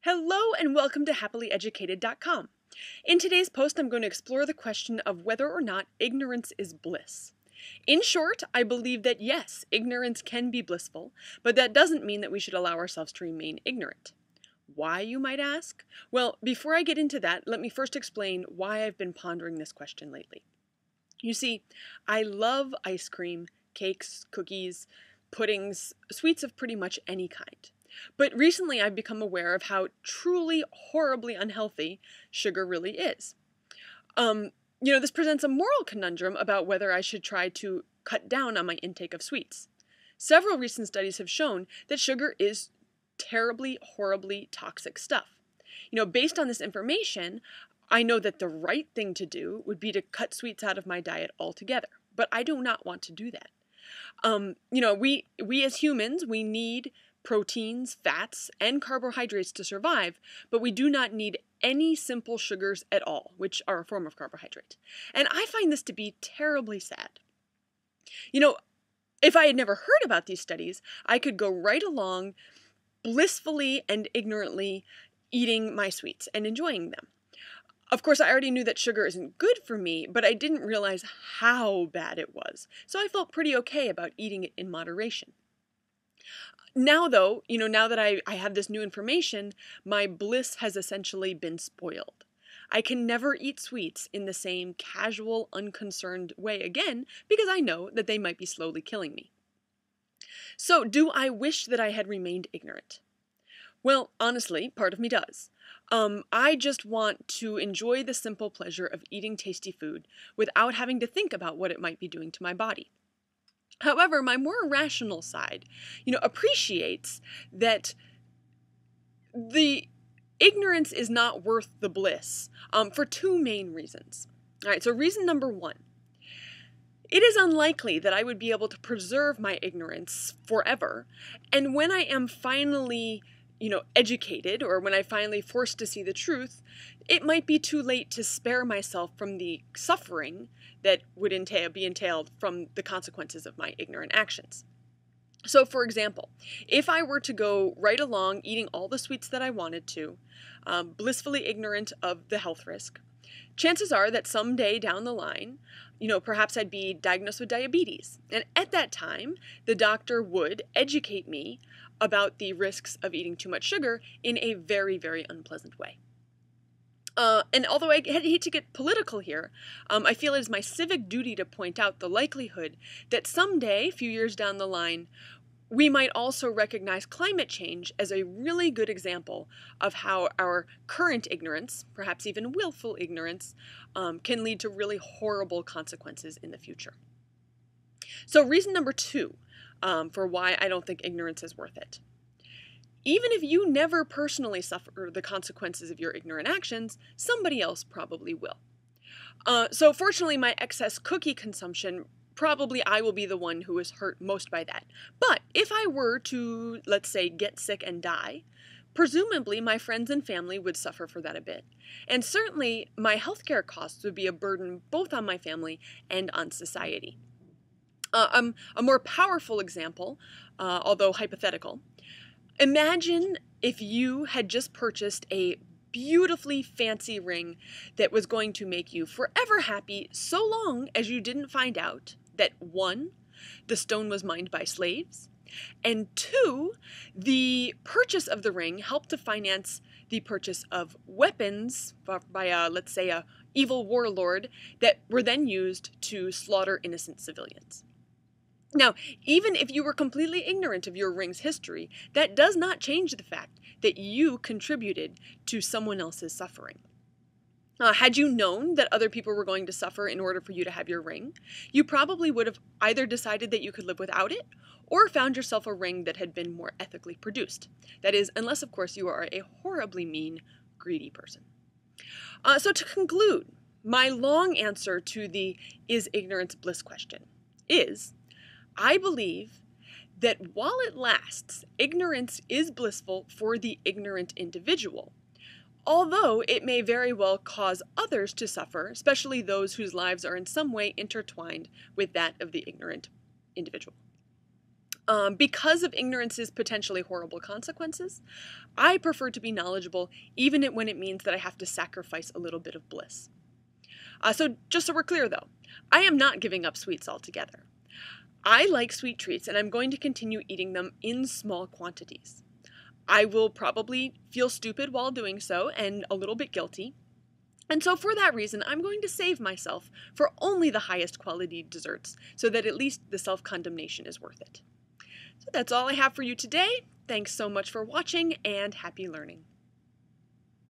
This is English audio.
Hello and welcome to happilyeducated.com. In today's post, I'm going to explore the question of whether or not ignorance is bliss. In short, I believe that yes, ignorance can be blissful, but that doesn't mean that we should allow ourselves to remain ignorant. Why, you might ask? Well, before I get into that, let me first explain why I've been pondering this question lately. You see, I love ice cream, cakes, cookies, puddings, sweets of pretty much any kind. But recently I've become aware of how truly horribly unhealthy sugar really is. This presents a moral conundrum about whether I should try to cut down on my intake of sweets. Several recent studies have shown that sugar is terribly, horribly toxic stuff. Based on this information, I know that the right thing to do would be to cut sweets out of my diet altogether, but I do not want to do that. We as humans, we need proteins, fats, and carbohydrates to survive, but we do not need any simple sugars at all, which are a form of carbohydrate. And I find this to be terribly sad. If I had never heard about these studies, I could go right along blissfully and ignorantly eating my sweets and enjoying them. Of course, I already knew that sugar isn't good for me, but I didn't realize how bad it was. So I felt pretty okay about eating it in moderation. Now, though, now that I have this new information, my bliss has essentially been spoiled. I can never eat sweets in the same casual, unconcerned way again because I know that they might be slowly killing me. So, do I wish that I had remained ignorant? Well, honestly, part of me does. I just want to enjoy the simple pleasure of eating tasty food without having to think about what it might be doing to my body. However, my more rational side, appreciates that the ignorance is not worth the bliss for two main reasons. All right, so reason number one, it is unlikely that I would be able to preserve my ignorance forever, and when I am finally educated, or when I finally forced to see the truth, it might be too late to spare myself from the suffering that would be entailed from the consequences of my ignorant actions. So, for example, if I were to go right along eating all the sweets that I wanted to, blissfully ignorant of the health risk, chances are that someday down the line, perhaps I'd be diagnosed with diabetes. And at that time, the doctor would educate me about the risks of eating too much sugar in a very, very unpleasant way. And although I hate to get political here, I feel it is my civic duty to point out the likelihood that someday, a few years down the line, we might also recognize climate change as a really good example of how our current ignorance, perhaps even willful ignorance, can lead to really horrible consequences in the future. So reason number two for why I don't think ignorance is worth it. Even if you never personally suffer the consequences of your ignorant actions, somebody else probably will. So fortunately, my excess cookie consumption, probably I will be the one who is hurt most by that. But if I were to, let's say, get sick and die, presumably my friends and family would suffer for that a bit. And certainly my healthcare costs would be a burden both on my family and on society. A more powerful example, although hypothetical, imagine if you had just purchased a beautifully fancy ring that was going to make you forever happy so long as you didn't find out that 1, the stone was mined by slaves, and 2, the purchase of the ring helped to finance the purchase of weapons by, let's say, a evil warlord that were then used to slaughter innocent civilians. Now, even if you were completely ignorant of your ring's history, that does not change the fact that you contributed to someone else's suffering. Had you known that other people were going to suffer in order for you to have your ring, you probably would have either decided that you could live without it, or found yourself a ring that had been more ethically produced. That is, unless, of course, you are a horribly mean, greedy person. So to conclude, my long answer to the "is ignorance bliss" question is, I believe that while it lasts, ignorance is blissful for the ignorant individual, although it may very well cause others to suffer, especially those whose lives are in some way intertwined with that of the ignorant individual. Because of ignorance's potentially horrible consequences, I prefer to be knowledgeable even when it means that I have to sacrifice a little bit of bliss. So just so we're clear though, I am not giving up sweets altogether. I like sweet treats and I'm going to continue eating them in small quantities. I will probably feel stupid while doing so and a little bit guilty. And so for that reason, I'm going to save myself for only the highest quality desserts so that at least the self-condemnation is worth it. So that's all I have for you today. Thanks so much for watching and happy learning.